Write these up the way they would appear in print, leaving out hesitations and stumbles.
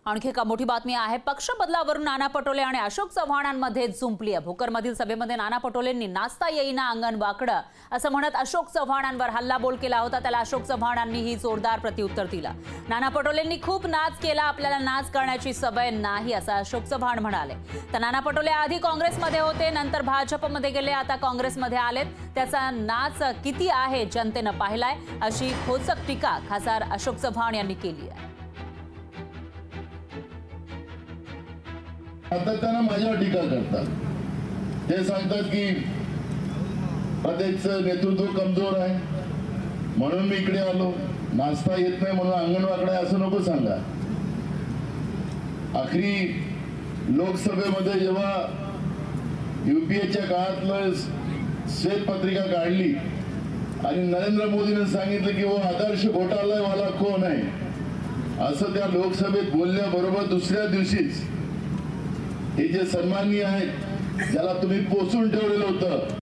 आणखी एक मोठी बातमी आहे। पक्ष बदलावरून नाना पटोले आणि अशोक चव्हाणांमध्ये जुंपली आहे। भोकरमधील सभेमध्ये नाना पटोलेंनी नाचता येईना अंगण वाकडं असं म्हणत अशोक चव्हाणांवर हल्लाबोल केला होता। त्याला अशोक चव्हाणांनीही जोरदार प्रत्युत्तर दिलं। नाना पटोलेंनी खूप नाच केला, आपल्याला नाच करण्याची सवय नाही असं अशोक चव्हाण म्हणाले। तर नाना पटोले आधी काँग्रेसमध्ये होते, नंतर भाजपमध्ये गेले, आता काँग्रेसमध्ये आलेत। त्याचा नाच किती आहे जनतेनं पाहिलाय अशी खोचक टीका खासदार अशोक चव्हाण यांनी केली आहे। आता त्यांना माझ्यावर टीका करतात। ते सांगतात की प्रदेशचं नेतृत्व कमजोर आहे म्हणून मी इकडे आलो, नाचता येत नाही म्हणून अंगणवाडी असं नको सांगा। आखरी लोकसभेमध्ये जेव्हा यूपीएच्या काळातलं श्वेतपत्रिका काढली आणि नरेंद्र मोदीने सांगितलं की वो आदर्श घोटाळावाला कोण आहे असं त्या लोकसभेत बोलल्याबरोबर दुसऱ्या दिवशीच हे जे सन्माननीय आहेत ज्याला तुम्ही पोचून ठेवलेलं होतं।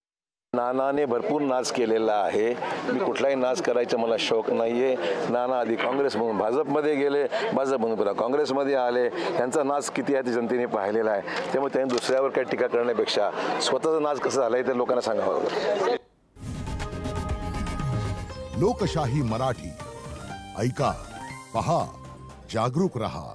नानाने भरपूर नाच केलेला आहे। मी कुठलाही नाच करायचा मला शौक नाहीये। नाना आधी काँग्रेसमधून भाजपमध्ये गेले, भाजपमधून पुन्हा काँग्रेसमध्ये आले। त्यांचा नाच किती आहे ते जनतेने पाहिलेला आहे। त्यामुळे त्यांनी दुसऱ्यावर काही टीका करण्यापेक्षा स्वतःचा नाच कसा झालाय ते लोकांना सांगावं। लोकशाही मराठी ऐका, पहा, जागरूक रहा।